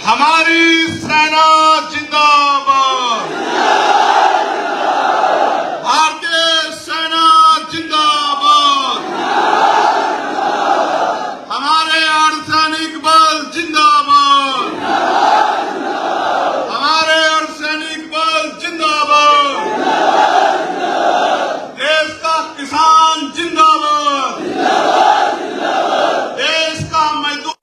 हमारी सेना जिंदाबाद, भारतीय सेना जिंदाबाद, हमारे अर्धसैनिक बल जिंदाबाद, हमारे अर्धसैनिक बल जिंदाबाद, देश का किसान जिंदाबाद, देश का मजदूर,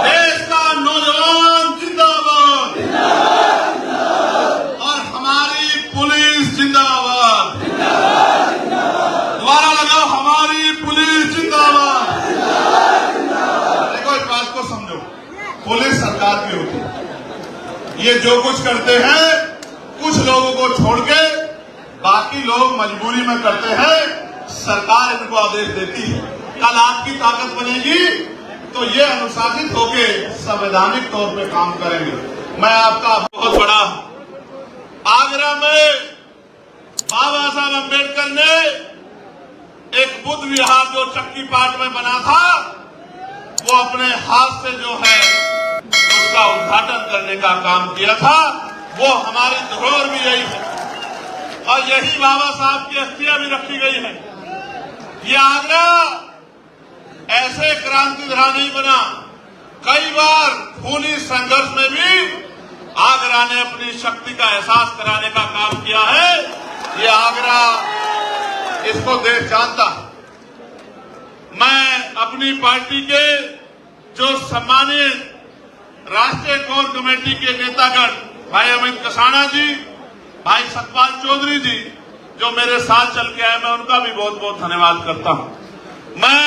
देश का नौजवान जिंदाबाद, और हमारी पुलिस जिंदाबाद। दोबारा लगाओ, हमारी पुलिस जिंदाबाद। देखो इस बात को समझो, पुलिस सरकार की होती है। ये जो कुछ करते हैं कुछ लोगों को छोड़ के बाकी लोग मजबूरी में करते हैं, सरकार इनको आदेश देती है। कल आपकी ताकत बनेगी तो ये अनुशासित होके संवैधानिक तौर पे काम करेंगे। मैं आपका बहुत बड़ा, आगरा में बाबा साहब अम्बेडकर ने एक बुद्ध विहार जो चक्की पाट में बना था, वो अपने हाथ से जो है उसका उद्घाटन करने का काम किया था। वो हमारी धरोहर भी यही है और यही बाबा साहब की अस्थियां भी रखी गई है। ये आगरा ऐसे क्रांतिधरा नहीं बना, कई बार खूनी संघर्ष में भी आगरा ने अपनी शक्ति का एहसास कराने का काम किया है। ये आगरा, इसको देश जानता है। मैं अपनी पार्टी के जो सम्मानित राष्ट्रीय कोर कमेटी के नेतागण भाई अमित कसाना जी, भाई सतपाल चौधरी जी जो मेरे साथ चल के आए, मैं उनका भी बहुत बहुत धन्यवाद करता हूं। मैं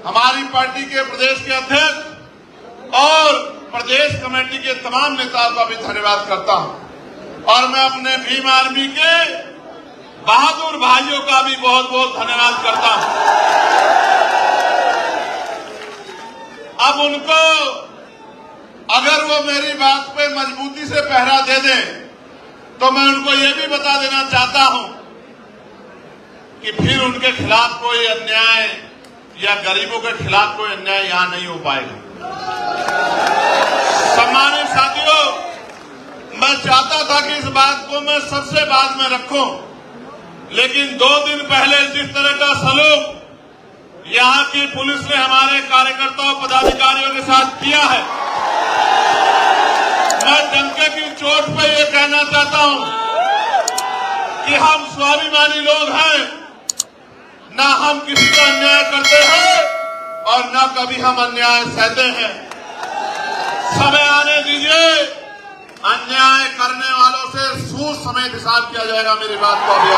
हमारी पार्टी के प्रदेश के अध्यक्ष और प्रदेश कमेटी के तमाम नेताओं का भी धन्यवाद करता हूं और मैं अपने भीम आर्मी के बहादुर भाइयों का भी बहुत बहुत धन्यवाद करता हूं। अब उनको, अगर वो मेरी बात पे मजबूती से पहरा दे दें तो मैं उनको ये भी बता देना चाहता हूं कि फिर उनके खिलाफ कोई अन्याय या गरीबों के खिलाफ कोई अन्याय यहां नहीं हो पाएगा। सम्मानित साथियों, मैं चाहता था कि इस बात को मैं सबसे बाद में रखूं, लेकिन 2 दिन पहले जिस तरह का सलूक यहां की पुलिस ने हमारे कार्यकर्ताओं पदाधिकारियों के साथ किया है, मैं डंके की चोट पे ये कहना चाहता हूं कि हम स्वाभिमानी लोग हैं, ना हम किसी का अन्याय करते हैं और ना कभी हम अन्याय सहते हैं। समय आने दीजिए, अन्याय करने वालों से सूद समेत हिसाब किया जाएगा। मेरी बात को अभी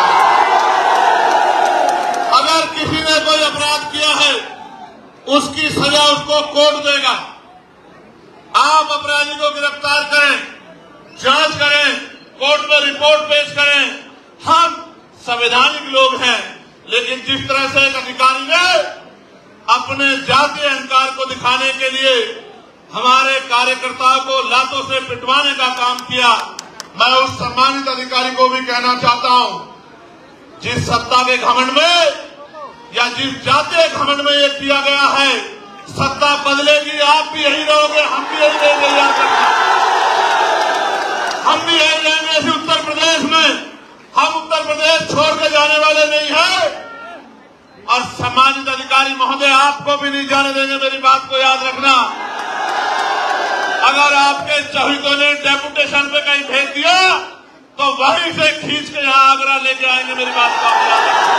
अगर किसी ने कोई अपराध किया है उसकी सजा उसको कोर्ट देगा। आप अपराधी को गिरफ्तार करें, जांच करें, कोर्ट में रिपोर्ट पेश करें। हम संवैधानिक लोग हैं, लेकिन जिस तरह से एक अधिकारी ने अपने जातीय अहंकार को दिखाने के लिए हमारे कार्यकर्ताओं को लातों से पिटवाने का काम किया, मैं उस सम्मानित अधिकारी को भी कहना चाहता हूं, जिस सत्ता के घमंड में या जिस जातीय घमंड में ये किया गया है, सत्ता बदलेगी, आप भी यही रहोगे, हम भी यही रहेंगे। याद रखना, हम भी यही रहेंगे इस उत्तर प्रदेश में। हम उत्तर प्रदेश छोड़ के जाने वाले नहीं हैं और सम्मानित अधिकारी महोदय आपको भी नहीं जाने देंगे। मेरी बात को याद रखना, अगर आपके चौहितों ने डेपुटेशन पे कहीं भेज दिया तो वहीं से खींच के यहां आगरा लेके आएंगे। मेरी बात को आप याद रखना,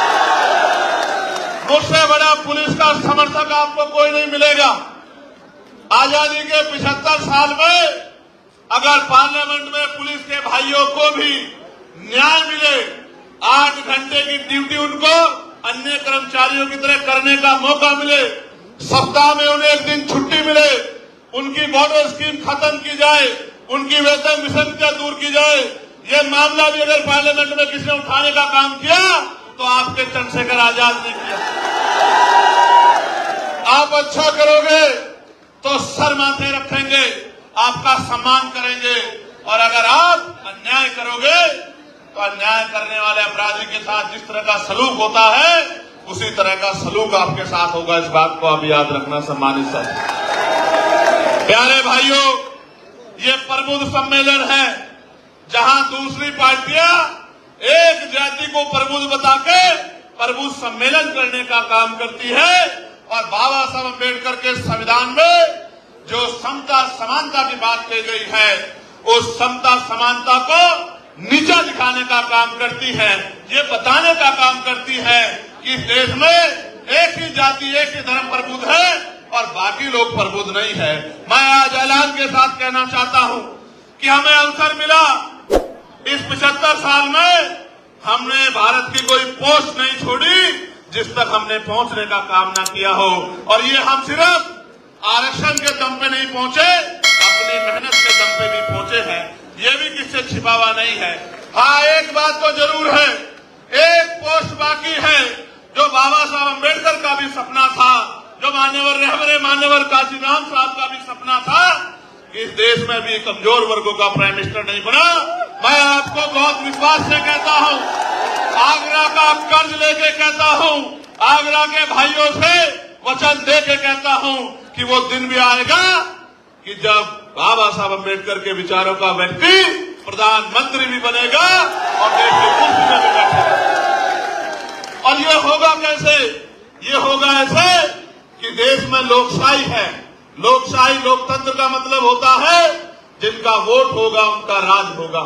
मुझसे बड़ा पुलिस का समर्थक आपको कोई नहीं मिलेगा। आजादी के 75 साल में अगर पार्लियामेंट में पुलिस के भाइयों को भी न्याय मिले, 8 घंटे की ड्यूटी उनको अन्य कर्मचारियों की तरह करने का मौका मिले, सप्ताह में उन्हें 1 दिन छुट्टी मिले, उनकी बॉर्डर स्कीम खत्म की जाए, उनकी वेतन विसंगतियां दूर की जाए, ये मामला भी अगर पार्लियामेंट में किसी ने उठाने का काम किया तो आपके चंद्रशेखर आजाद ने किया। आप अच्छा करोगे तो सर माथे रखेंगे, आपका सम्मान करेंगे, और अगर आप अन्याय करोगे तो अन्याय करने वाले अपराधी के साथ जिस तरह का सलूक होता है उसी तरह का सलूक आपके साथ होगा। इस बात को आप याद रखना। सम्मानित साथी, प्यारे भाइयों, ये प्रबुद्ध सम्मेलन है, जहां दूसरी पार्टियां एक जाति को प्रबुद्ध बता के प्रबुद्ध सम्मेलन करने का काम करती है। और बाबा साहब अम्बेडकर के संविधान में जो समता समानता की बात कही गई है, उस समता समानता को नीचा दिखाने का काम करती है। ये बताने का काम करती है कि इस देश में एक ही जाति एक ही धर्म प्रबुद्ध है और बाकी लोग प्रबुद्ध नहीं है। मैं आज ऐलान के साथ कहना चाहता हूं कि हमें अवसर मिला, इस 75 साल में हमने भारत की कोई पोस्ट नहीं छोड़ी जिस तक हमने पहुंचने का काम ना किया हो। और ये हम सिर्फ आरक्षण के दम पे नहीं पहुंचे, अपनी मेहनत के दम पे भी पहुंचे हैं। ये भी किससे छिपा हुआ नहीं है। हाँ, एक बात तो जरूर है, एक पोस्ट बाकी है जो बाबा साहब अम्बेडकर का भी सपना था, जो मान्यवर काशीराम साहब का भी सपना था। इस देश में भी कमजोर वर्गों का प्राइम मिनिस्टर नहीं बना। मैं आपको बहुत विश्वास से कहता हूं, आगरा का कर्ज लेके कहता हूं, आगरा के भाइयों से वचन दे के कहता हूं कि वो दिन भी आएगा कि जब बाबा साहब अम्बेडकर के विचारों का व्यक्ति प्रधानमंत्री भी बनेगा और देश की कुर्सी में भी बैठेगा। और ये होगा कैसे? ये होगा ऐसे कि देश में लोकशाही है। लोकशाही लोकतंत्र का मतलब होता है जिनका वोट होगा उनका राज होगा,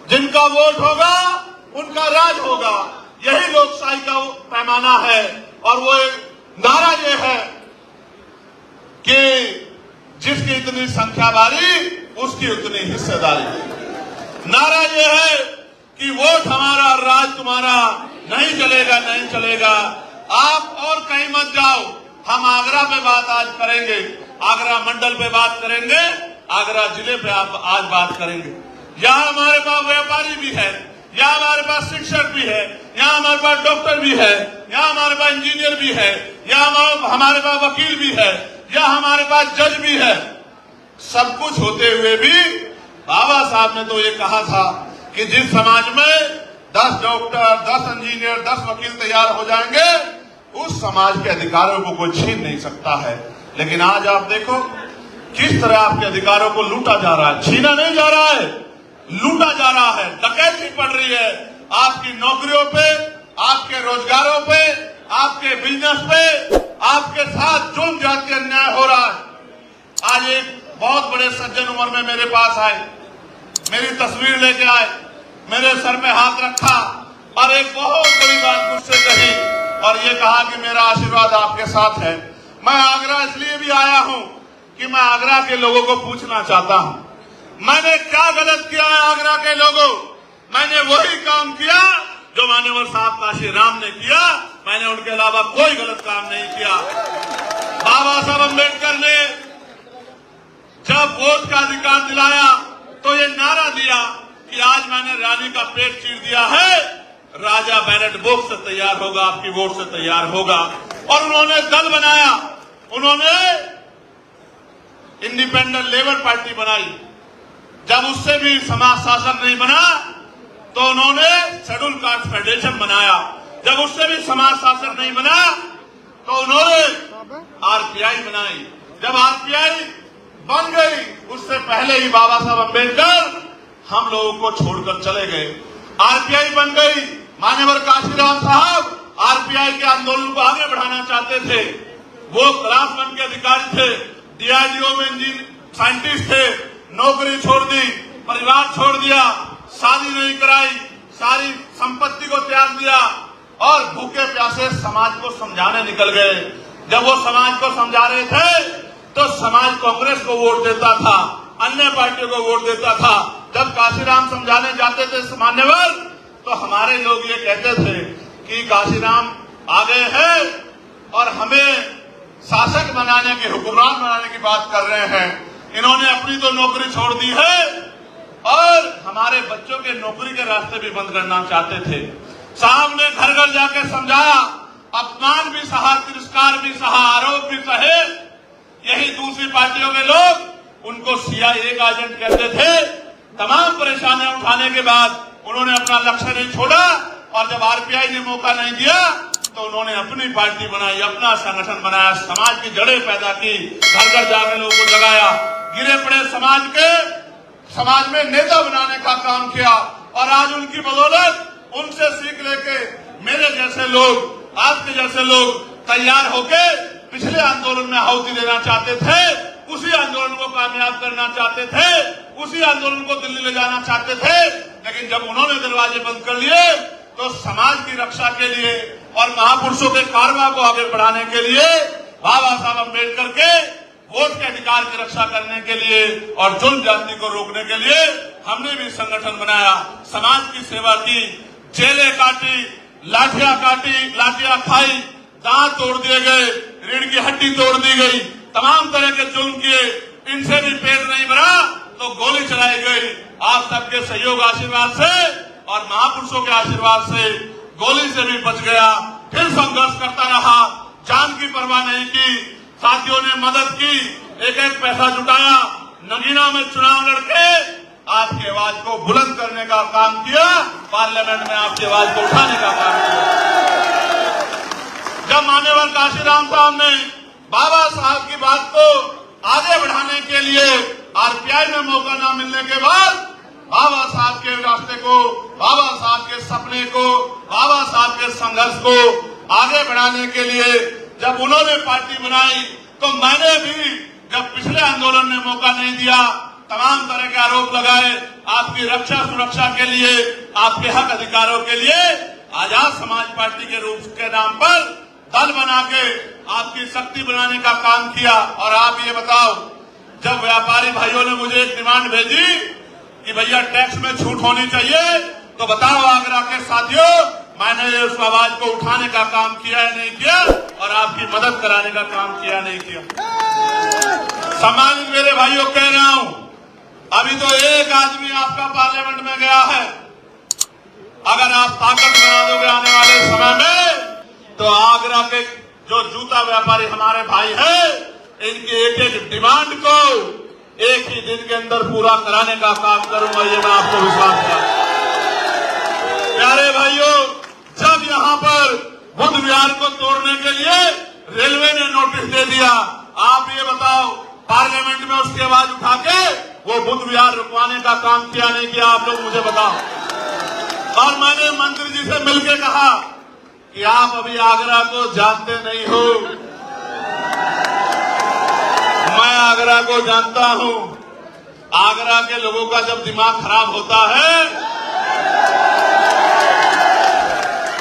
जिनका वोट होगा उनका राज होगा। यही लोकशाही का पैमाना है। और वो नारा ये है कि जिसकी इतनी संख्या बारी उसकी उतनी हिस्सेदारी। नारा ये है कि वोट हमारा राज तुम्हारा, नहीं चलेगा नहीं चलेगा। आप और कहीं मत जाओ, हम आगरा पे बात आज करेंगे, आगरा मंडल पे बात करेंगे, आगरा जिले पे आप आज बात करेंगे। यहाँ हमारे पास व्यापारी भी है, यहाँ हमारे पास शिक्षक भी है, यहाँ हमारे पास डॉक्टर भी है, यहाँ हमारे पास इंजीनियर भी है, यहाँ हमारे पास वकील भी है, यहाँ हमारे पास जज भी है। सब कुछ होते हुए भी बाबा साहब ने तो ये कहा था कि जिस समाज में 10 डॉक्टर, 10 इंजीनियर, 10 वकील तैयार हो जाएंगे, उस समाज के अधिकारों को कोई छीन नहीं सकता है। लेकिन आज आप देखो किस तरह आपके अधिकारों को लूटा जा रहा है। छीना नहीं जा रहा है, लूटा जा रहा है, डकैती पड़ रही है आपकी नौकरियों पे, आपके रोजगारों पे, आपके बिजनेस पे, आपके साथ जुल्म जाति अन्याय हो रहा है। आज एक बहुत बड़े सज्जन उम्र में मेरे पास आए, मेरी तस्वीर लेके आए, मेरे सर में हाथ रखा और एक बहुत बड़ी बात मुझसे कही और ये कहा कि मेरा आशीर्वाद आपके साथ है। मैं आगरा इसलिए भी आया हूं कि मैं आगरा के लोगों को पूछना चाहता हूं, मैंने क्या गलत किया है आगरा के लोगों? मैंने वही काम किया जो मान्यवर साहब काशीराम ने किया। मैंने उनके अलावा कोई गलत काम नहीं किया। बाबा साहब अम्बेडकर ने जब वोट का अधिकार दिलाया तो ये नारा दिया कि आज मैंने रानी का पेट चीर दिया है, राजा बैलेट बॉक्स से तैयार होगा, आपकी वोट से तैयार होगा। और उन्होंने दल बनाया, उन्होंने इंडिपेंडेंट लेबर पार्टी बनाई। जब उससे भी समाज शासन नहीं बना तो उन्होंने शेड्यूल कास्ट फेडरेशन बनाया। जब उससे भी समाज शासन नहीं बना तो उन्होंने आरपीआई बनाई। जब आरपीआई बन गई उससे पहले ही बाबा साहब अम्बेडकर हम लोगों को छोड़कर चले गए। आरपीआई बन गई, मान्यवर काशीराम साहब आरपीआई के आंदोलन को आगे बढ़ाना चाहते थे। वो क्लास 1 के अधिकारी थे, डीआरडीओ में इंजीनियर साइंटिस्ट थे, नौकरी छोड़ दी, परिवार छोड़ दिया, शादी नहीं कराई, सारी संपत्ति को त्याग दिया और भूखे प्यासे समाज को समझाने निकल गए। जब वो समाज को समझा रहे थे तो समाज कांग्रेस को वोट देता था, अन्य पार्टियों को वोट देता था। जब काशीराम समझाने जाते थे मान्यवर तो हमारे लोग ये कहते थे कि काशीराम आ गए हैं और हमें शासक बनाने की, हुक्मरान बनाने की बात कर रहे हैं। इन्होंने अपनी तो नौकरी छोड़ दी है और हमारे बच्चों के नौकरी के रास्ते भी बंद करना चाहते थे। साहब ने घर घर जाके समझाया, अपमान भी सहा, तिरस्कार भी सहा, आरोप भी सहे। यही दूसरी पार्टियों के लोग उनको सीआईए का एजेंट कहते थे। तमाम परेशानियां उठाने के बाद उन्होंने अपना लक्ष्य नहीं छोड़ा और जब आरपीआई ने मौका नहीं दिया तो उन्होंने अपनी पार्टी बनाई, अपना संगठन बनाया, समाज की जड़ें पैदा की, घर घर जाकर लोगों को जगाया। गिरे पड़े समाज में नेता बनाने का काम किया और आज उनकी बदौलत उनसे सीख लेके मेरे जैसे लोग, आपके जैसे लोग तैयार होके पिछले आंदोलन में आहुति देना चाहते थे, उसी आंदोलन को कामयाब करना चाहते थे, उसी आंदोलन को दिल्ली ले जाना चाहते थे। लेकिन जब उन्होंने दरवाजे बंद कर लिए तो समाज की रक्षा के लिए और महापुरुषों के कारवा को आगे बढ़ाने के लिए, बाबा साहब अम्बेडकर के वोट के अधिकार की रक्षा करने के लिए और जुल्म जाति को रोकने के लिए हमने भी संगठन बनाया, समाज की सेवा की, जेलें काटी, लाठियां खाई, दांत तोड़ दिए गए, रीढ़ की हड्डी तोड़ दी गई, तमाम तरह के जुल्म किए, इनसे भी पेट नहीं भरा तो गोली चलाई गई। आप सबके सहयोग आशीर्वाद से और महापुरुषों के आशीर्वाद से गोली से भी बच गया। फिर संघर्ष करता रहा, जान की परवाह नहीं की, साथियों ने मदद की, एक एक पैसा जुटाया, नगीना में चुनाव लड़के आपकी आवाज को बुलंद करने का काम किया, पार्लियामेंट में आपकी आवाज को उठाने का काम किया। जब मान्यवर काशीराम साहब ने बाबा साहब की बात को आगे बढ़ाने के लिए आरपीआई में मौका न मिलने के बाद बाबा साहब के रास्ते को, बाबा साहब के सपने को, बाबा साहब के संघर्ष को आगे बढ़ाने के लिए जब उन्होंने पार्टी बनाई तो मैंने भी, जब पिछले आंदोलन ने मौका नहीं दिया, तमाम तरह के आरोप लगाए, आपकी रक्षा सुरक्षा के लिए, आपके हक अधिकारों के लिए आजाद समाज पार्टी के रूप के नाम पर दल बना के आपकी शक्ति बनाने का काम किया। और आप ये बताओ, जब व्यापारी भाइयों ने मुझे एक डिमांड भेजी कि भैया टैक्स में छूट होनी चाहिए, तो बताओ आगरा के साथियों, मैंने उस आवाज को उठाने का काम किया है नहीं किया, और आपकी मदद कराने का काम किया नहीं किया। सम्मानित मेरे भाइयों, कह रहा हूं, अभी तो एक आदमी आपका पार्लियामेंट में गया है। अगर आप ताकत बना दोगे आने वाले समय में, तो आगरा के जो जूता व्यापारी हमारे भाई हैं, इनकी एक एक डिमांड को एक ही दिन के अंदर पूरा कराने का काम करूंगा, ये मैं आपको विश्वास कराता हूं। प्यारे भाइयों, जब यहां पर बुद्ध विहार को तोड़ने के लिए रेलवे ने नोटिस दे दिया, आप ये बताओ पार्लियामेंट में उसकी आवाज उठा के वो बुद्ध विहार रुकवाने का काम किया नहीं किया, आप लोग मुझे बताओ। और मैंने मंत्री जी से मिलकर कहा कि आप अभी आगरा को जानते नहीं हो, मैं आगरा को जानता हूं। आगरा के लोगों का जब दिमाग खराब होता है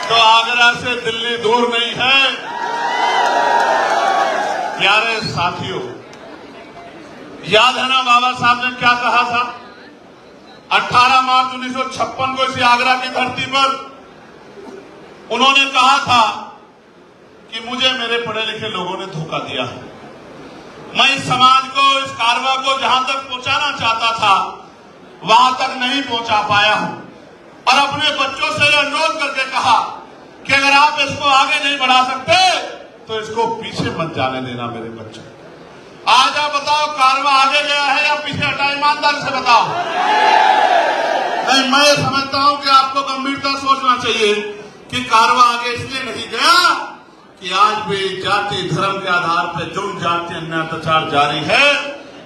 तो आगरा से दिल्ली दूर नहीं है। प्यारे साथियों, याद है ना बाबा साहब ने क्या कहा था? 18 मार्च 1956 को इसी आगरा की धरती पर उन्होंने कहा था कि मुझे मेरे पढ़े लिखे लोगों ने धोखा दिया है। मैं इस समाज को, इस कारवा को जहां तक पहुंचाना चाहता था वहां तक नहीं पहुंचा पाया हूं। और अपने बच्चों से अनुरोध करके कहा कि अगर आप इसको आगे नहीं बढ़ा सकते तो इसको पीछे मत जाने देना मेरे बच्चों। आज आप बताओ, कारवा आगे गया है या पीछे हटा? ईमानदारी से बताओ। नहीं, मैं समझता हूं कि आपको गंभीरता सोचना चाहिए कि कारवा आगे इसलिए नहीं गया कि आज भी जाति धर्म के आधार पर जुल्म जाति अन्याय अत्याचार जारी है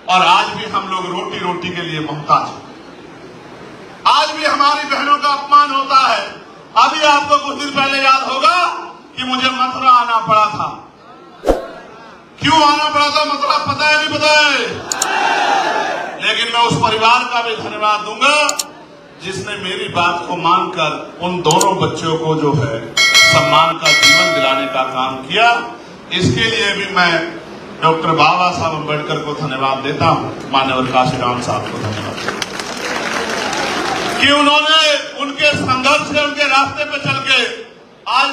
और आज भी हम लोग रोटी रोटी के लिए मोहताज हैं। आज भी हमारी बहनों का अपमान होता है। अभी आपको कुछ दिन पहले याद होगा कि मुझे मथुरा आना पड़ा था। क्यों आना पड़ा था मथुरा? पता है नहीं पता है? लेकिन मैं उस परिवार का भी धन्यवाद दूंगा जिसने मेरी बात को मानकर उन दोनों बच्चों को जो है सम्मान का जीवन दिलाने का काम किया। इसके लिए भी मैं डॉक्टर बाबा साहब अम्बेडकर को धन्यवाद देता हूं, मान्यवर काशीराम साहब को धन्यवाद कि उन्होंने उनके संघर्ष से, उनके रास्ते पे चल के आज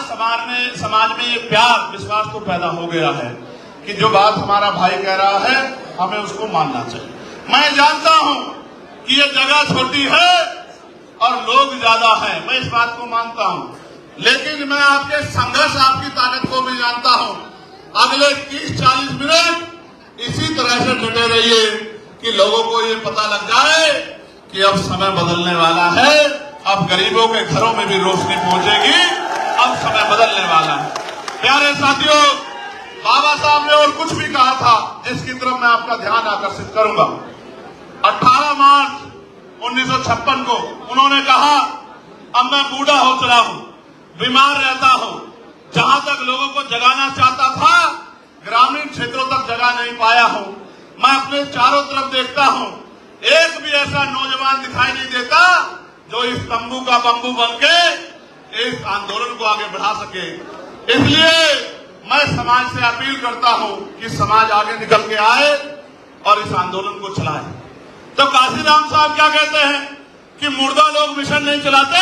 समाज में ये प्यार विश्वास तो पैदा हो गया है कि जो बात हमारा भाई कह रहा है हमें उसको मानना चाहिए। मैं जानता हूं कि ये जगह छोटी है और लोग ज्यादा हैं, मैं इस बात को मानता हूं, लेकिन मैं आपके संघर्ष, आपकी ताकत को भी जानता हूं। अगले 30-40 मिनट इसी तरह से डटे रहिए कि लोगों को ये पता लग जाए कि अब समय बदलने वाला है, अब गरीबों के घरों में भी रोशनी पहुंचेगी, अब समय बदलने वाला है। प्यारे साथियों, बाबा साहब ने और कुछ भी कहा था, जिसकी तरफ मैं आपका ध्यान आकर्षित करूंगा। 18 मार्च 1956 को उन्होंने कहा, अब मैं बूढ़ा हो चला हूं, बीमार रहता हूं, जहां तक लोगों को जगाना चाहता था ग्रामीण क्षेत्रों तक जगा नहीं पाया हूं। मैं अपने चारों तरफ देखता हूं, एक भी ऐसा नौजवान दिखाई नहीं देता जो इस तंबू का बंबू बनके इस आंदोलन को आगे बढ़ा सके। इसलिए मैं समाज से अपील करता हूं कि समाज आगे निकल के आए और इस आंदोलन को चलाए। तो काशीराम साहब क्या कहते हैं कि मुर्दा लोग मिशन नहीं चलाते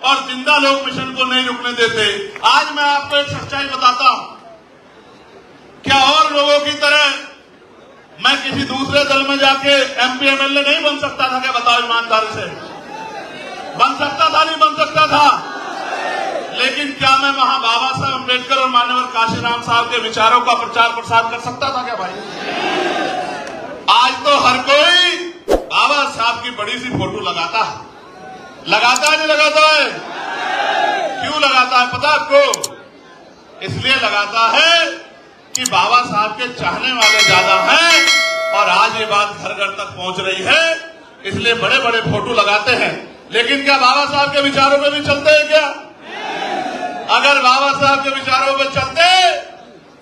और जिंदा लोग मिशन को नहीं रुकने देते। आज मैं आपको एक सच्चाई बताता हूं, क्या और लोगों की तरह मैं किसी दूसरे दल में जाके MP MLA नहीं बन सकता था क्या? बताओ ईमानदारी से, बन सकता था नहीं बन सकता था? लेकिन क्या मैं वहां बाबा साहब अम्बेडकर और मान्यवर काशीराम साहब के विचारों का प्रचार प्रसार कर सकता था क्या भाई? आज तो हर कोई बाबा साहब की बड़ी सी फोटो लगाता है, लगाता है नहीं लगाता है? क्यों लगाता है पता आपको? इसलिए लगाता है कि बाबा साहब के चाहने वाले ज्यादा हैं और आज ये बात घर घर तक पहुंच रही है, इसलिए बड़े बड़े फोटो लगाते हैं। लेकिन क्या बाबा साहब के विचारों पे भी चलते हैं क्या? अगर बाबा साहब के विचारों पे चलते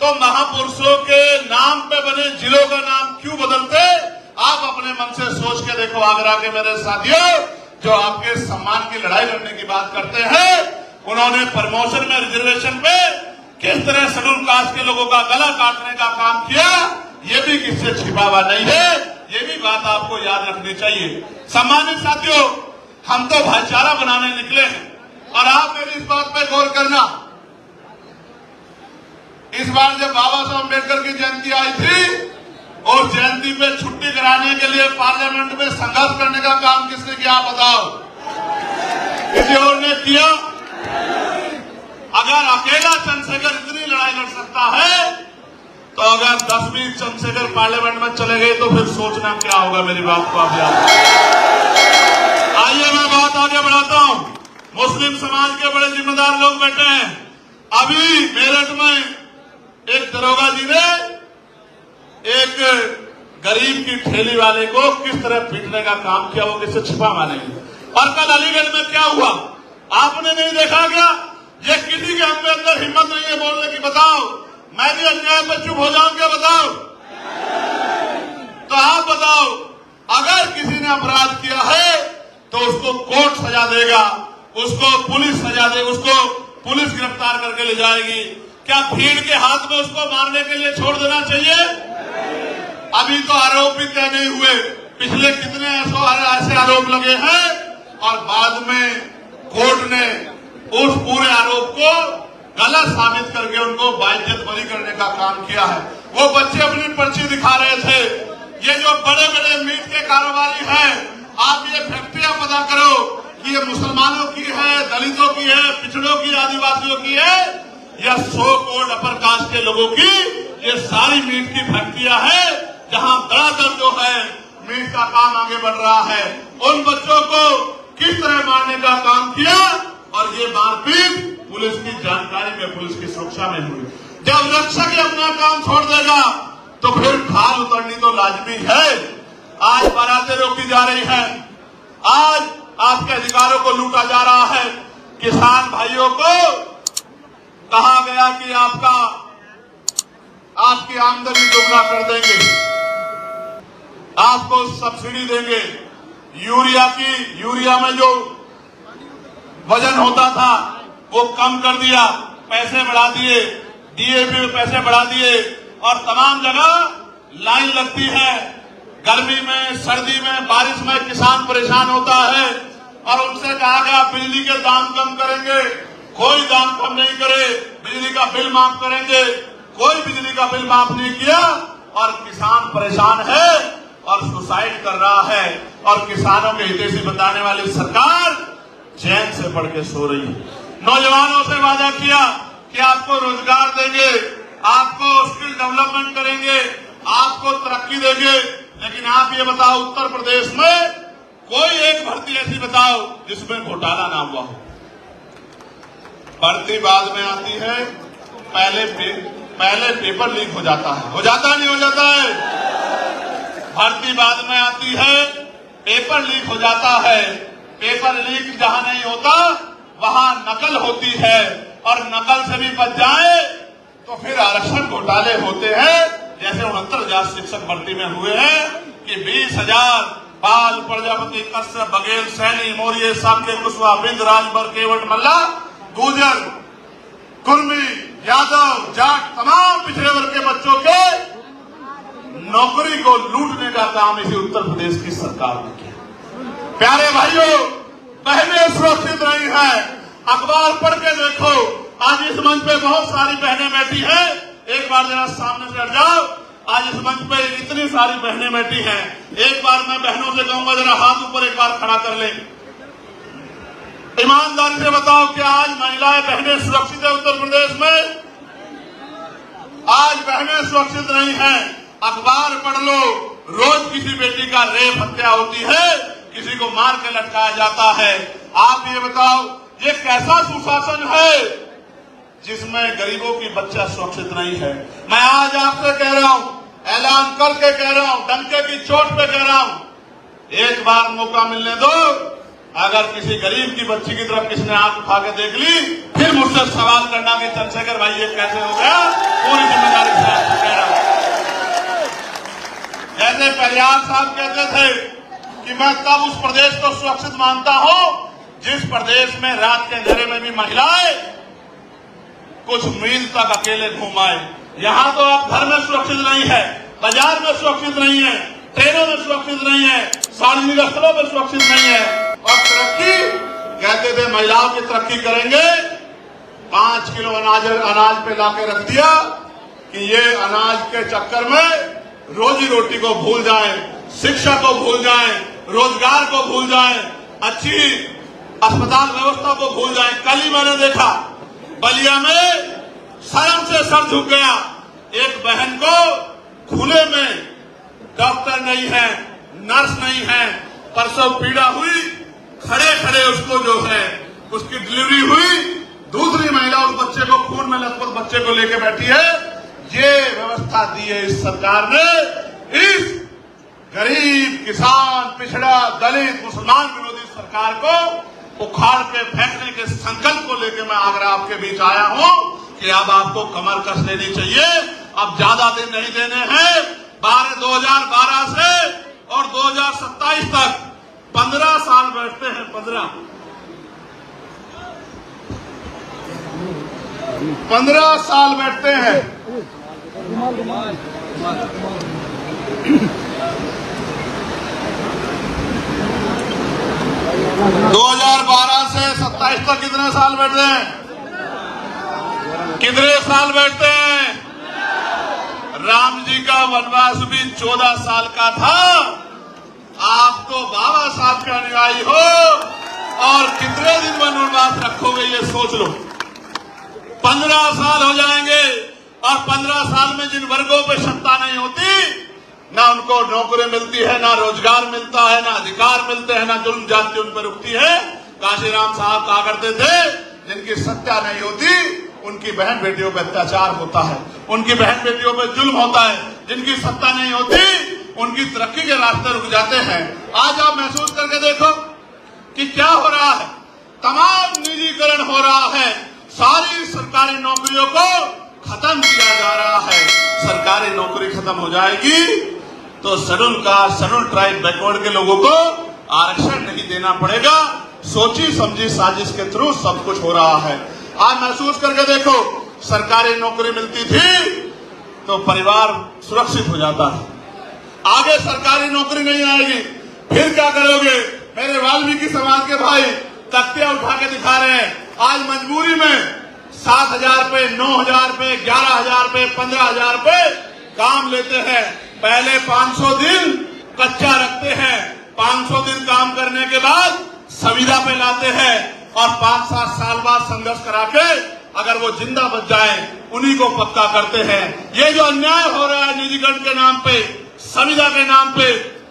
तो महापुरुषों के नाम पे बने जिलों का नाम क्यों बदलते? आप अपने मन से सोच के देखो। आगरा के मेरे साथियों जो आपके सम्मान की लड़ाई लड़ने की बात करते हैं, उन्होंने प्रमोशन में रिजर्वेशन पे किस तरह शेड्यूल कास्ट के लोगों का गला काटने का काम किया, ये भी किससे छिपा हुआ नहीं है। ये भी बात आपको याद रखनी चाहिए। सम्मानित साथियों, हम तो भाईचारा बनाने निकले हैं और आप मेरी इस बात पे गौर करना, इस बार जब बाबा साहब अम्बेडकर की जयंती आई थी, उस जयंती पे छुट्टी कराने के लिए पार्लियामेंट में संघर्ष करने का काम किसने किया आप बताओ? किसी और ने किया? अगर अकेला चंद्रशेखर इतनी लड़ाई लड़ सकता है, तो अगर 10-20 चंद्रशेखर पार्लियामेंट में चले गए तो फिर सोचना क्या होगा। मेरी बात को आप याद। आइए मैं बात आगे बढ़ाता हूं। मुस्लिम समाज के बड़े जिम्मेदार लोग बैठे हैं। अभी मेरठ में एक दरोगा जी ने एक गरीब की ठेली वाले को किस तरह पीटने का काम किया, वो किससे छिपा हुआ नहीं। और कल अलीगढ़ में क्या हुआ आपने नहीं देखा क्या? ये किसी के हम अंदर हिम्मत नहीं है बोलने की। बताओ मैं भी अन्याय पर चुप हो जाऊं क्या? बताओ तो आप बताओ, अगर किसी ने अपराध किया है तो उसको कोर्ट सजा देगा, उसको पुलिस सजा देगी, उसको पुलिस गिरफ्तार करके ले जाएगी। क्या भीड़ के हाथ में उसको मारने के लिए छोड़ देना चाहिए? अभी तो आरोप भी तय नहीं हुए, पिछले कितने ऐसे आरोप लगे हैं और बाद में कोर्ट ने उस पूरे आरोप को गलत साबित करके उनको बाइज्जत बरी करने का काम किया है। वो बच्चे अपनी पर्ची दिखा रहे थे। ये जो बड़े बड़े मीट के कारोबारी हैं, आप ये फैक्ट्रियां पता करो कि ये मुसलमानों की है, दलितों की है, पिछड़ों की, आदिवासियों की है या सो कोड अपर कास्ट के लोगों की। ये सारी मीट की फैक्ट्रियां हैं जहां धड़ाधड़ जो है मीट का काम आगे बढ़ रहा है। उन बच्चों को किस तरह मारने का काम किया और ये मारपीट पुलिस की जानकारी में, पुलिस की सुरक्षा में हुई। जब रक्षक अपना काम छोड़ देगा तो फिर खाल उतरनी तो लाजमी है। आज बारातें रोकी जा रही हैं, आज आपके अधिकारों को लूटा जा रहा है। किसान भाइयों को कहा गया कि आपकी आमदनी दोगुना कर देंगे, आपको सब्सिडी देंगे, यूरिया में जो वजन होता था वो कम कर दिया, पैसे बढ़ा दिए, DAP में पैसे बढ़ा दिए और तमाम जगह लाइन लगती है। गर्मी में, सर्दी में, बारिश में किसान परेशान होता है और उनसे कहा गया बिजली के दाम कम करेंगे, कोई दाम कम नहीं करे, बिजली का बिल माफ करेंगे, कोई बिजली का बिल माफ नहीं किया और किसान परेशान है और सुसाइड कर रहा है। और किसानों के हितैषी बताने वाली सरकार चैन से पढ़ के सो रही है। नौजवानों से वादा किया कि आपको रोजगार देंगे, आपको स्किल डेवलपमेंट करेंगे, आपको तरक्की देंगे। लेकिन आप ये बताओ, उत्तर प्रदेश में कोई एक भर्ती ऐसी बताओ जिसमें घोटाला ना हुआ हो। भर्ती बाद में आती है, पहले पेपर लीक हो जाता है, हो जाता नहीं हो जाता है? भर्ती बाद में आती है, पेपर लीक हो जाता है। पेपर लीक जहां नहीं होता वहां नकल होती है, और नकल से भी बच जाए तो फिर आरक्षण घोटाले होते हैं, जैसे 69,000 शिक्षक भर्ती में हुए हैं कि 20,000 पाल, प्रजापति, कश्यप, बघेल, सैनी, मौर्य, साक्य, कुशवाहा, बिंद, राजभर, केवट, मल्ला, गुर्जर, कुर्मी, यादव, जाट, तमाम पिछड़े वर्ग के बच्चों के नौकरी को लूटने का काम इसी उत्तर प्रदेश की सरकार ने किया। प्यारे भाइयों, बहनें सुरक्षित नहीं है। अखबार पढ़ के देखो, आज इस मंच पे बहुत सारी बहनें बैठी हैं। एक बार जरा सामने से हट जाओ। आज इस मंच पे इतनी सारी बहनें बैठी हैं। एक बार मैं बहनों से कहूंगा जरा हाथ ऊपर एक बार खड़ा कर लें। ईमानदारी से बताओ, क्या आज महिलाएं बहनें सुरक्षित है उत्तर प्रदेश में? आज बहनें सुरक्षित नहीं है। अखबार पढ़ लो, रोज किसी बेटी का रेप हत्या होती है, किसी को मार के लटकाया जाता है। आप ये बताओ, ये कैसा सुशासन है जिसमें गरीबों की बच्चा सुरक्षित नहीं है? मैं आज आपसे कह रहा हूं, ऐलान करके कह रहा हूं, डंके की चोट पे कह रहा हूं, एक बार मौका मिलने दो। अगर किसी गरीब की बच्ची की तरफ किसी ने आंख उठा के देख ली, फिर मुझसे सवाल करना कि चंद्रशेखर भाई ये कैसे हो गया। पूरी जिम्मेदारी से आपसे कह रहा हूं। जैसे प्रयाग साहब कहते थे कि मैं तब उस प्रदेश को सुरक्षित मानता हूं जिस प्रदेश में रात के अंधेरे में भी महिलाएं कुछ मील तक अकेले घूम आए। यहां तो आप घर में सुरक्षित नहीं है, बाजार में सुरक्षित नहीं है, ट्रेनों में सुरक्षित नहीं है, सार्वजनिक स्थलों में सुरक्षित नहीं है। और तरक्की कहते थे महिलाओं की तरक्की करेंगे, 5 किलो अनाज पे लाके रख दिया कि ये अनाज के चक्कर में रोजी रोटी को भूल जाएं, शिक्षा को भूल जाएं, रोजगार को भूल जाएं, अच्छी अस्पताल व्यवस्था को भूल जाएं। कल ही मैंने देखा बलिया में शर्म से सर झुक गया। एक बहन को खुले में डॉक्टर नहीं है, नर्स नहीं है, प्रसव पीड़ा हुई, खड़े खड़े उसको जो है उसकी डिलीवरी हुई। दूसरी महिला उस बच्चे को, खून में लथपथ बच्चे को लेके बैठी है। ये व्यवस्था दी है इस सरकार ने। इस गरीब, किसान, पिछड़ा, दलित, मुसलमान विरोधी सरकार को उखाड़ के फेंकने के संकल्प को लेकर मैं आगरा आपके बीच आया हूं कि अब आपको कमर कस लेनी चाहिए। अब ज्यादा दिन नहीं देने हैं। 2012 से और 2027 तक 15 साल बैठते हैं। 15 साल बैठते हैं। 2012 से 27 तक कितने साल बैठते हैं? कितने साल बैठते हैं? राम जी का वनवास भी 14 साल का था। आप तो बाबा साहब के अनुयायी हो और कितने दिन वनवास रखोगे ये सोच लो। 15 साल हो जाएंगे और 15 साल में जिन वर्गों पे सत्ता नहीं होती, ना उनको नौकरी मिलती है, ना रोजगार मिलता है, ना अधिकार मिलते हैं, ना जुल्म जाति उन पर रुकती है। काशीराम साहब कहा करते थे, जिनकी सत्ता नहीं होती उनकी बहन बेटियों पर अत्याचार होता है, उनकी बहन बेटियों पर जुल्म होता है। जिनकी सत्ता नहीं होती उनकी तरक्की के रास्ते रुक जाते हैं। आज आप महसूस करके देखो कि क्या हो रहा है। तमाम निजीकरण हो रहा है। सारी सरकारी नौकरियों को खत्म किया जा रहा है। सरकारी नौकरी खत्म हो जाएगी तो schedule caste, schedule tribe, backward के लोगों को आरक्षण नहीं देना पड़ेगा। सोची समझी साजिश के थ्रू सब कुछ हो रहा है। आज महसूस करके देखो, सरकारी नौकरी मिलती थी तो परिवार सुरक्षित हो जाता है। आगे सरकारी नौकरी नहीं आएगी, फिर क्या करोगे? मेरे वाल्मीकि समाज के भाई तख्तियां उठा के दिखा रहे हैं। आज मजबूरी में 7,000 पे, 9,000 पे, 11,000 पे, 15,000 पे काम लेते हैं। पहले 500 दिन कच्चा रखते हैं, 500 दिन काम करने के बाद संविदा पे लाते हैं और 5-7 साल बाद संघर्ष करा के अगर वो जिंदा बच जाए उन्हीं को पक्का करते हैं। ये जो अन्याय हो रहा है निजीकरण के नाम पे, संविदा के नाम पे,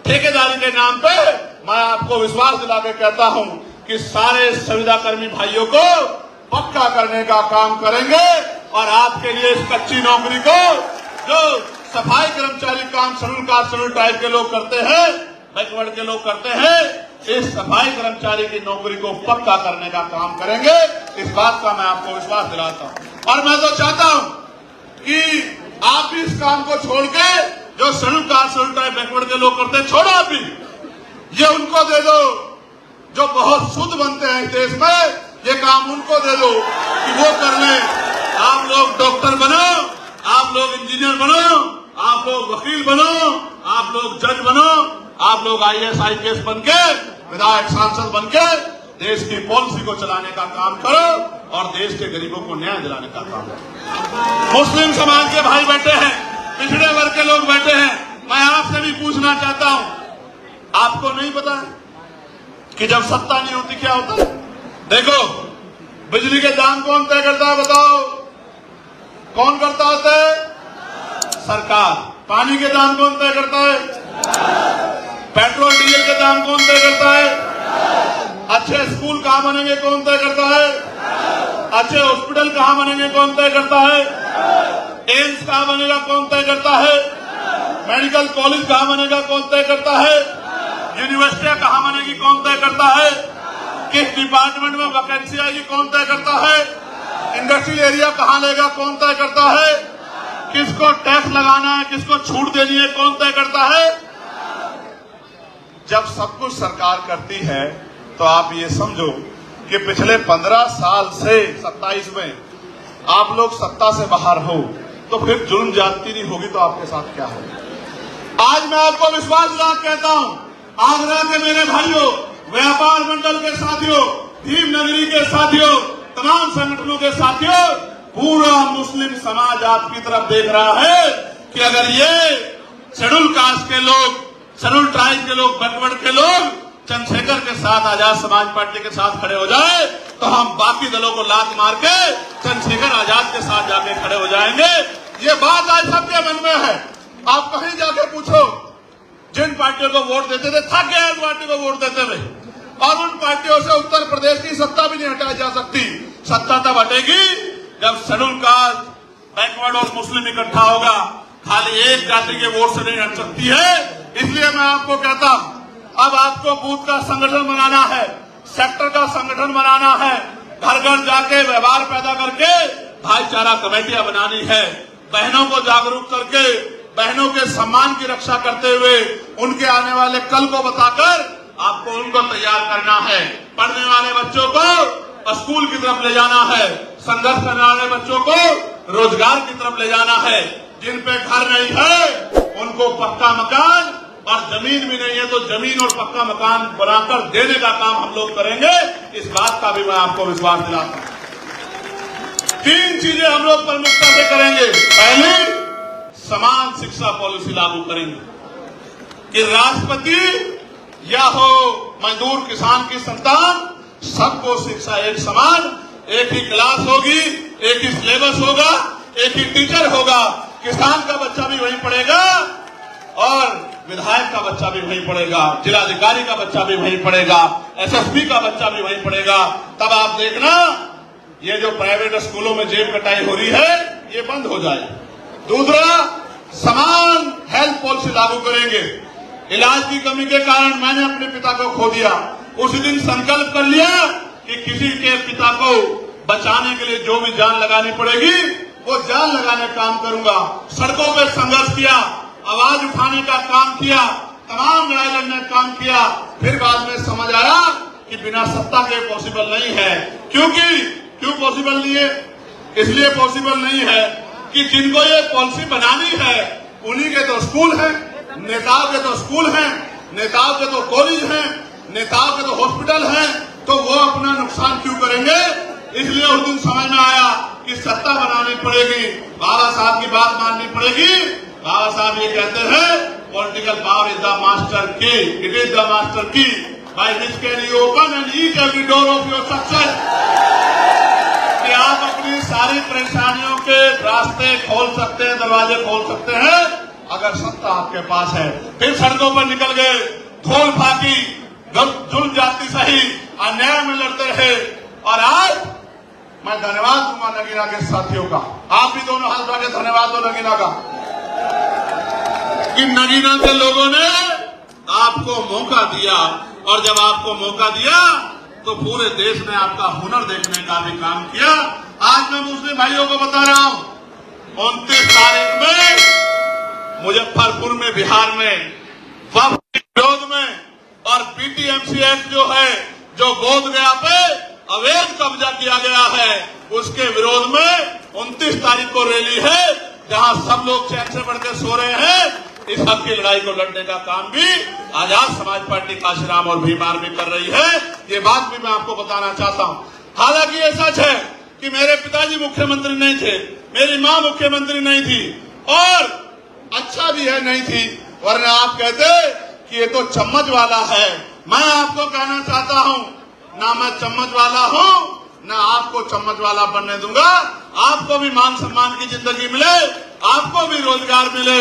ठेकेदारी के नाम पे, मैं आपको विश्वास दिला के कहता हूं कि सारे संविदा कर्मी भाइयों को पक्का करने का काम करेंगे। और आपके लिए इस कच्ची नौकरी को जो सफाई कर्मचारी काम शेड्यूल कास्ट शेड्यूल ट्राइब के लोग करते हैं, बैकवर्ड के लोग करते हैं, इस सफाई कर्मचारी की नौकरी को पक्का करने का काम करेंगे। इस बात का मैं आपको विश्वास दिलाता हूं। और मैं तो चाहता हूं कि आप भी इस काम को छोड़ के जो schedule caste schedule tribe backward के लोग करते हैं, छोड़ो आप भी, ये उनको दे दो जो बहुत शुद्ध बनते हैं इस देश में, ये काम उनको दे दो कि वो कर ले। आप लोग डॉक्टर बनो, आप लोग इंजीनियर बनो, आप लोग वकील बनो, आप लोग जज बनो, आप लोग IAS IPS बनके, विधायक सांसद बनके देश की पॉलिसी को चलाने का काम करो और देश के गरीबों को न्याय दिलाने का काम करो। मुस्लिम समाज के भाई बैठे हैं, पिछड़े वर्ग के लोग बैठे हैं, मैं आपसे भी पूछना चाहता हूं, आपको नहीं पता है कि जब सत्ता नहीं होती क्या होता है? देखो, बिजली के दाम कौन तय करता है बताओ? कौन करता होता है? सरकार। पानी के दाम कौन तय करता है? पेट्रोल डीजल के दाम कौन तय करता है? अच्छे स्कूल कहां बनेंगे कौन तय करता है? अच्छे हॉस्पिटल कहां बनेंगे कौन तय करता है? एम्स कहां बनेगा कौन तय करता है? मेडिकल कॉलेज कहां बनेगा कौन तय करता है? यूनिवर्सिटियां कहां बनेगी कौन तय करता है? किस डिपार्टमेंट में वैकेंसी आएगी कौन तय करता है? इंडस्ट्रियल एरिया कहां लेगा कौन तय करता है? किसको टैक्स लगाना है, किसको छूट देनी है कौन तय करता है? जब सब कुछ सरकार करती है तो आप ये समझो कि पिछले 15 साल से 27 में आप लोग सत्ता से बाहर हो तो फिर जुल्म ज्यादती नहीं होगी तो आपके साथ क्या होगा? आज मैं आपको विश्वास दिला कहता हूं, आगरा के मेरे भाइयों, व्यापार मंडल के साथियों, भीम नगरी के साथियों, तमाम संगठनों के साथियों, पूरा मुस्लिम समाज आपकी तरफ देख रहा है कि अगर ये शेड्यूल कास्ट के लोग, शेड्यूल ट्राइब के लोग, बैकवर्ड के लोग चंद्रशेखर के साथ, आजाद समाज पार्टी के साथ खड़े हो जाए तो हम बाकी दलों को लात मार के चंद्रशेखर आजाद के साथ जाके खड़े हो जाएंगे। ये बात आज सबके मन में है। आप कहीं जाके पूछो, जिन पार्टियों को वोट देते थे थक गए उन पार्टी को वोट देते हुए, और उन पार्टियों से उत्तर प्रदेश की सत्ता भी नहीं हटाई जा सकती। सत्ता तब हटेगी जब शेड्यूल कास्ट, बैकवर्ड और मुस्लिम इकट्ठा होगा। खाली एक जाति के वोट से नहीं हट सकती है। इसलिए मैं आपको कहता हूं, अब आपको बूथ का संगठन बनाना है, सेक्टर का संगठन बनाना है, घर घर जाके व्यवहार पैदा करके भाईचारा कमेटियां बनानी है, बहनों को जागरूक करके बहनों के सम्मान की रक्षा करते हुए उनके आने वाले कल को बताकर आपको उनको तैयार करना है। पढ़ने वाले बच्चों को स्कूल की तरफ ले जाना है, संघर्ष करने वाले बच्चों को रोजगार की तरफ ले जाना है। जिन पे घर नहीं है उनको पक्का मकान, और जमीन भी नहीं है तो जमीन और पक्का मकान बनाकर देने का काम हम लोग करेंगे। इस बात का भी मैं आपको विश्वास दिलाता हूं। 3 चीजें हम लोग प्रमुखता से करेंगे। पहली, समान शिक्षा पॉलिसी लागू करेंगे कि राष्ट्रपति या हो मजदूर किसान की संतान, सबको शिक्षा एक समान, एक ही क्लास होगी, एक ही सिलेबस होगा, एक ही टीचर होगा। किसान का बच्चा भी वहीं पढ़ेगा और विधायक का बच्चा भी वहीं पढ़ेगा, जिलाधिकारी का बच्चा भी वहीं पढ़ेगा, SSP का बच्चा भी वहीं पढ़ेगा। तब आप देखना ये जो प्राइवेट स्कूलों में जेब कटाई हो रही है ये बंद हो जाए। दूसरा, समान हेल्थ पॉलिसी लागू करेंगे। इलाज की कमी के कारण मैंने अपने पिता को खो दिया। उस दिन संकल्प कर लिया कि किसी के पिता को बचाने के लिए जो भी जान लगानी पड़ेगी वो जान लगाने का काम करूंगा। सड़कों पे संघर्ष किया, आवाज उठाने का काम किया, तमाम लड़ाई लड़ने का काम किया। फिर बाद में समझ आया कि बिना सत्ता के पॉसिबल नहीं है। क्यों पॉसिबल नहीं है? इसलिए पॉसिबल नहीं है कि जिनको ये पॉलिसी बनानी है उन्हीं के तो स्कूल हैं, नेताओं के तो स्कूल हैं, नेताओं के तो कॉलेज हैं, नेताओं के तो हॉस्पिटल हैं, तो वो अपना नुकसान क्यों करेंगे? इसलिए उस दिन समझ में आया कि सत्ता बनानी पड़ेगी, बाबा साहब की बात माननी पड़ेगी। बाबा साहब ये कहते हैं, political power is the master की, इट इज द मास्टर की by which can you open and each every door of your success. कि आप अपनी सारी परेशानियों के रास्ते खोल सकते हैं, दरवाजे खोल सकते हैं अगर सत्ता आपके पास है। फिर सड़कों पर निकल गए, धोल फाकी, जुल्म जाति सही, अन्याय में लड़ते रहे। और आज मैं धन्यवाद दूंगा नगीना के साथियों का। आप भी दोनों हाथ उठा के धन्यवाद दो नगीना का कि नगीना के लोगों ने आपको मौका दिया, और जब आपको मौका दिया तो पूरे देश ने आपका हुनर देखने का भी काम किया। आज मैं मुस्लिम भाइयों को बता रहा हूं, 29 तारीख में मुजफ्फरपुर में बिहार में वक्फ के विरोध में और पीटीएमसी एक्ट जो है, जो बोधगया पे अवैध कब्जा किया गया है, उसके विरोध में 29 तारीख को रैली है, जहां सब लोग चैन से बढ़ के सो रहे हैं। इस हक की लड़ाई को लड़ने का काम भी आजाद समाज पार्टी काशीराम और भीम आर्मी कर रही है। ये बात भी मैं आपको बताना चाहता हूं। हालांकि ये सच है कि मेरे पिताजी मुख्यमंत्री नहीं थे, मेरी मां मुख्यमंत्री नहीं थी, और अच्छा भी है नहीं थी, वरना आप कहते कि ये तो चम्मच वाला है। मैं आपको कहना चाहता हूं, ना मैं चम्मच वाला हूं, ना आपको चम्मच वाला बनने दूंगा। आपको भी मान सम्मान की जिंदगी मिले, आपको भी रोजगार मिले,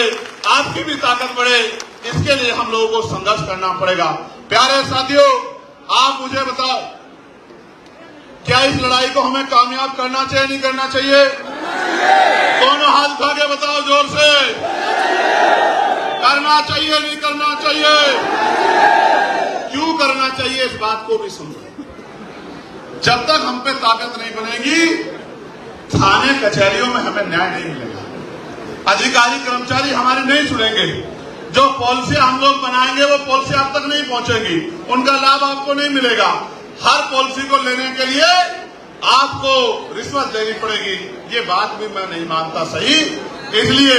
आपकी भी ताकत बढ़े, इसके लिए हम लोगों को संघर्ष करना पड़ेगा। प्यारे साथियों, आप मुझे बताओ, क्या इस लड़ाई को हमें कामयाब करना चाहिए, नहीं करना चाहिए? दोनों हाथ उठा के बताओ जोर से। करना चाहिए, नहीं करना चाहिए? क्यों करना चाहिए, इस बात को भी समझो। जब तक हम पे ताकत नहीं बनेगी, थाने कचहरियों में हमें न्याय नहीं मिलेगा। अधिकारी कर्मचारी हमारे नहीं सुनेंगे। जो पॉलिसी हम लोग बनाएंगे वो पॉलिसी आप तक नहीं पहुंचेगी, उनका लाभ आपको नहीं मिलेगा। हर पॉलिसी को लेने के लिए आपको रिश्वत देनी पड़ेगी। ये बात भी मैं नहीं मानता सही, इसलिए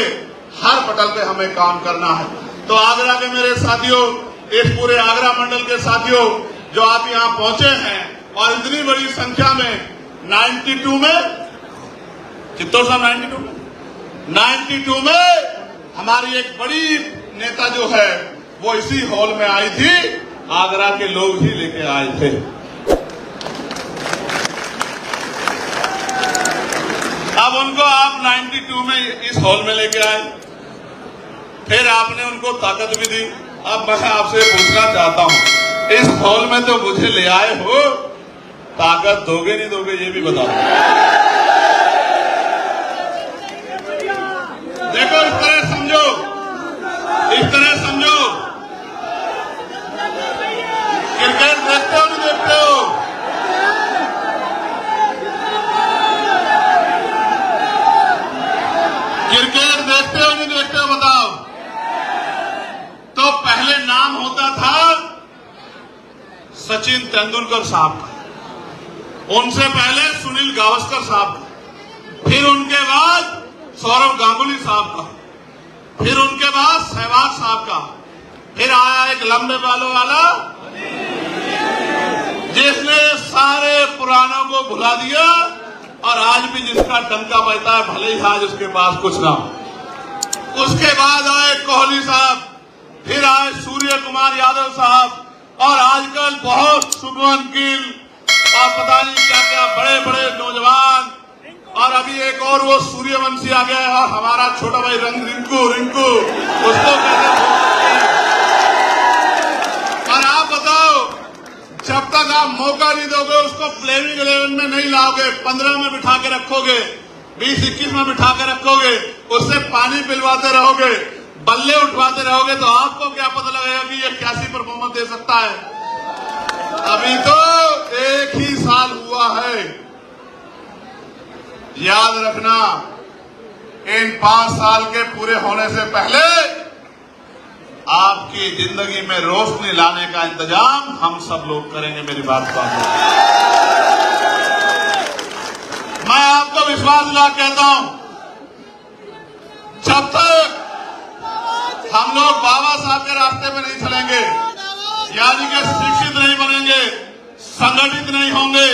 हर पटल पे हमें काम करना है। तो आगरा के मेरे साथियों, इस पूरे आगरा मंडल के साथियों, जो आप यहाँ पहुंचे हैं और इतनी बड़ी संख्या में 92 में, चित्तौड़ साहब 92 में हमारी एक बड़ी नेता जो है वो इसी हॉल में आई थी, आगरा के लोग ही लेके आए थे। अब उनको आप 92 में इस हॉल में लेके आए, फिर आपने उनको ताकत भी दी। अब मैं आपसे पूछना चाहता हूं, इस हॉल में तो मुझे ले आए हो, ताकत दोगे नहीं दोगे ये भी बताओ। देखो, इस तरह समझो, इस तरह समझो। क्रिकेट देखते हो नहीं देखते हो? क्रिकेट देखते हो नहीं देखते हो बताओ? तो पहले नाम होता था सचिन तेंदुलकर साहब का, उनसे पहले सुनील गावस्कर साहब का, फिर उनके बाद सौरव गांगुली साहब का, फिर उनके बाद सहवाग साहब का, फिर आया एक लंबे बालों वाला जिसने सारे पुरानों को भुला दिया, और आज भी जिसका डंका बजता है, भले ही आज उसके पास कुछ ना हो। उसके बाद आए कोहली साहब, फिर आए सूर्य कुमार यादव साहब, और आजकल बहुत शुभमन गिल और पता नहीं क्या क्या बड़े बड़े नौजवान, और अभी एक और वो सूर्यवंशी आ गया है, और हमारा छोटा भाई रिंकू उसको कहते हैं। और आप बताओ, जब तक आप मौका नहीं दोगे, उसको प्लेइंग 11 में नहीं लाओगे, 15 में बिठा के रखोगे, 20-21 में बिठा के रखोगे, उससे पानी पिलवाते रहोगे, बल्ले उठवाते रहोगे, तो आपको क्या पता लगेगा कि ये कैसी परफॉर्मेंस दे सकता है? अभी तो 1 ही साल हुआ है। याद रखना, इन 5 साल के पूरे होने से पहले आपकी जिंदगी में रोशनी लाने का इंतजाम हम सब लोग करेंगे। मेरी बात को मैं आपको विश्वास दिला कहता हूं, जब तक हम लोग बाबा साहब के रास्ते में नहीं चलेंगे, यानी कि शिक्षित नहीं बनेंगे, संगठित नहीं होंगे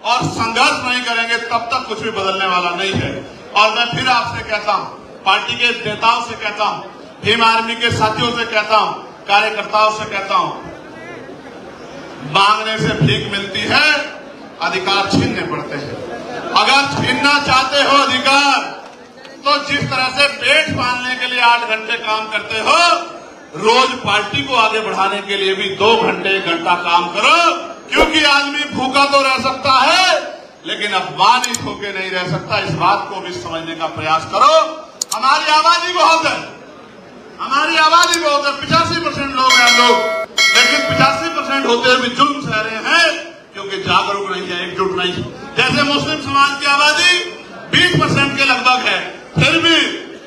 और संघर्ष नहीं करेंगे, तब तक कुछ भी बदलने वाला नहीं है। और मैं फिर आपसे कहता हूं, पार्टी के नेताओं से कहता हूं, भीम आर्मी के साथियों से कहता हूं, कार्यकर्ताओं से कहता हूं, मांगने से भीख मिलती है, अधिकार छीनने पड़ते हैं। अगर छीनना चाहते हो अधिकार, तो जिस तरह से पेट पालने के लिए 8 घंटे काम करते हो, रोज पार्टी को आगे बढ़ाने के लिए भी 2 घंटे 1 घंटा काम करो, क्योंकि आदमी भूखा तो रह सकता है, लेकिन अपमानित होकर नहीं रह सकता। इस बात को भी समझने का प्रयास करो। हमारी आबादी बहुत है, हमारी आबादी बहुत है, 85% लोग हैं लोग, लेकिन 85% होते हुए भी जुल्म सह रहे हैं क्योंकि जागरूक नहीं है, एकजुट नहीं है। जैसे मुस्लिम समाज की आबादी 20% के लगभग है, फिर भी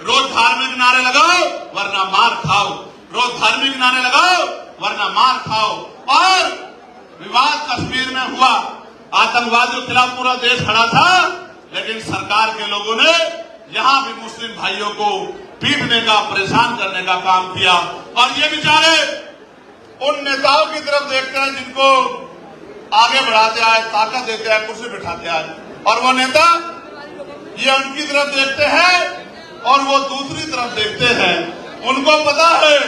रोज धार्मिक नारे लगाओ वरना मार खाओ, रोज धार्मिक नारे लगाओ वरना मार खाओ। और विवाद कश्मीर में हुआ, आतंकवादियों के खिलाफ पूरा देश खड़ा था, लेकिन सरकार के लोगों ने यहां भी मुस्लिम भाइयों को पीटने का, परेशान करने का काम किया। और ये बेचारे उन नेताओं की तरफ देखते हैं जिनको आगे बढ़ाते आए, ताकत देते आए, कुर्सी बिठाते आए, और वो नेता ये उनकी तरफ देखते हैं और वो दूसरी तरफ देखते हैं। उनको पता है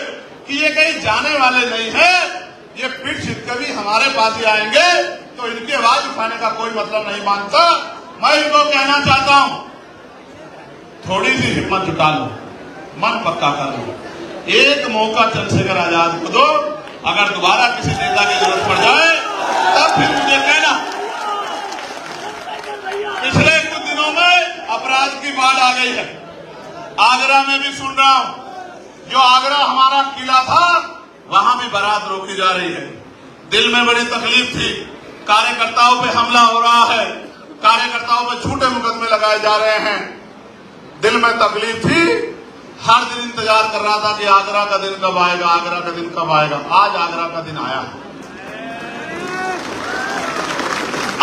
कि ये कहीं जाने वाले नहीं है, ये पीठ छिप के भी हमारे पास ही आएंगे, तो इनकी आवाज उठाने का कोई मतलब नहीं मानता। मैं इनको कहना चाहता हूं, थोड़ी सी हिम्मत जुटा लो, मन पक्का कर लो, एक मौका चंद्रशेखर आजाद को दो। अगर दोबारा किसी नेता की जरूरत पड़ जाए तब फिर मुझे कहना। पिछले कुछ दिनों में अपराध की बाढ़ आ गई है, आगरा में भी सुन रहा हूं, जो आगरा हमारा किला था वहां भी बारात रोकी जा रही है। दिल में बड़ी तकलीफ थी, कार्यकर्ताओं पे हमला हो रहा है, कार्यकर्ताओं पे झूठे मुकदमे लगाए जा रहे हैं, दिल में तकलीफ थी। हर दिन इंतजार कर रहा था कि आगरा का दिन कब आएगा, आगरा का दिन कब आएगा। आज आगरा का दिन आया,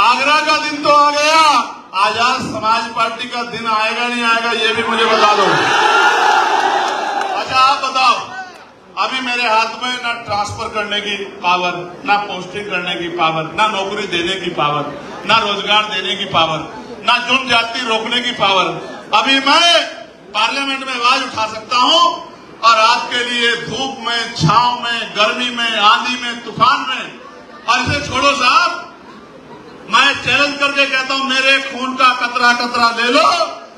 आगरा का दिन तो आ गया। आजाद समाज पार्टी का दिन आएगा नहीं आएगा ये भी मुझे बता दो। अच्छा आप बताओ, अभी मेरे हाथ में ना ट्रांसफर करने की पावर, ना पोस्टिंग करने की पावर, ना नौकरी देने की पावर, ना रोजगार देने की पावर, ना जुर्म जाति रोकने की पावर। अभी मैं पार्लियामेंट में आवाज उठा सकता हूं और आपके लिए धूप में, छांव में, गर्मी में, आंधी में, तूफान में। और इसे छोड़ो साहब, मैं चैलेंज करके कहता हूं, मेरे खून का कतरा कतरा ले लो,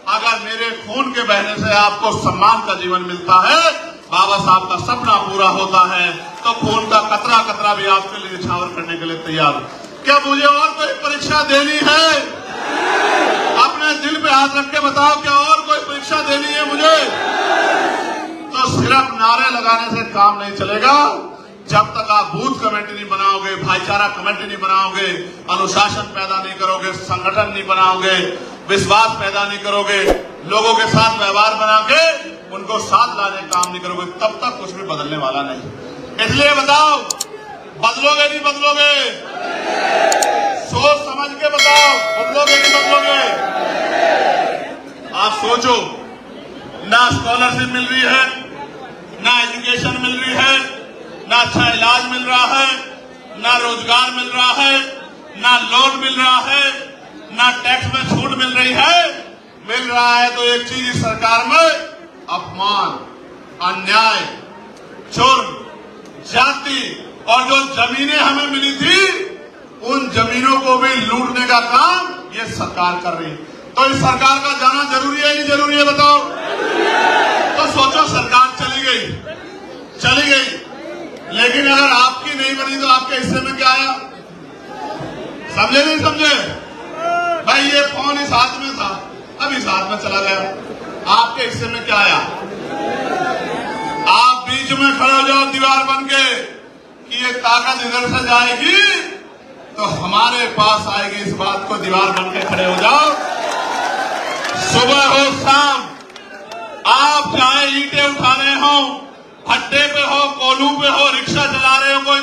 अगर मेरे खून के बहने से आपको सम्मान का जीवन मिलता है, बाबा साहब का सपना पूरा होता है, तो खून का कतरा कतरा भी आपके लिए निछावर करने के लिए तैयार हूं। क्या मुझे और कोई परीक्षा देनी है? अपने दिल पे हाथ रख के बताओ, क्या और कोई परीक्षा देनी है मुझे? तो सिर्फ नारे लगाने से काम नहीं चलेगा। जब तक आप बूथ कमेटी नहीं बनाओगे, भाईचारा कमेटी नहीं बनाओगे, अनुशासन पैदा नहीं करोगे, संगठन नहीं बनाओगे, विश्वास पैदा नहीं करोगे, लोगों के साथ व्यवहार बना के उनको साथ लाने का काम नहीं करोगे, तब तक कुछ भी बदलने वाला नहीं। इसलिए बताओ, बदलोगे नहीं बदलोगे? सोच समझ के बताओ, बदलोगे नहीं बदलोगे? आप सोचो, ना स्कॉलरशिप मिल रही है, ना एजुकेशन मिल रही है, ना अच्छा इलाज मिल रहा है, ना रोजगार मिल रहा है, ना लोन मिल रहा है, ना टैक्स में छूट मिल रही है। मिल रहा है तो एक चीज इस सरकार में, अपमान, अन्याय, जुर्म, जाति, और जो जमीनें हमें मिली थी उन जमीनों को भी लूटने का काम ये सरकार कर रही है। तो इस सरकार का जाना जरूरी है, नहीं जरूरी है बताओ? तो सोचो, सरकार चली गई, लेकिन अगर आपकी नहीं बनी तो आपके हिस्से में क्या आया? समझे नहीं समझे? भाई ये फोन इस हाथ में था, अब इस हाथ में चला गया, आपके हिस्से में क्या आया? आप बीच में खड़े हो जाओ दीवार बन के कि ये ताकत इधर से जाएगी तो हमारे पास आएगी, इस बात को दीवार बन के खड़े हो जाओ। सुबह हो शाम, आप चाहे ईंटें उठा रहे हो, भट्टे पे हो, कोलू पे हो, रिक्शा चला रहे हो, कोई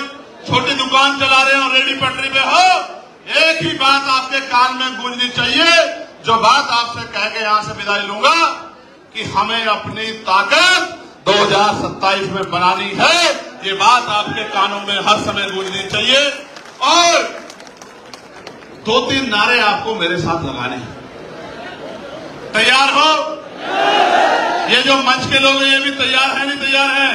छोटी दुकान चला रहे हो, रेडी पटरी पे हो, एक ही बात आपके कान में गूंजनी चाहिए, जो बात आपसे कह के यहां से विदाई लूंगा, कि हमें अपनी ताकत 2027 में बनानी है। ये बात आपके कानों में हर समय गूंजनी चाहिए। और 2-3 नारे आपको मेरे साथ लगाने हैं। तैयार हो? ये जो मंच के लोग हैं ये भी तैयार हैं, नहीं तैयार हैं?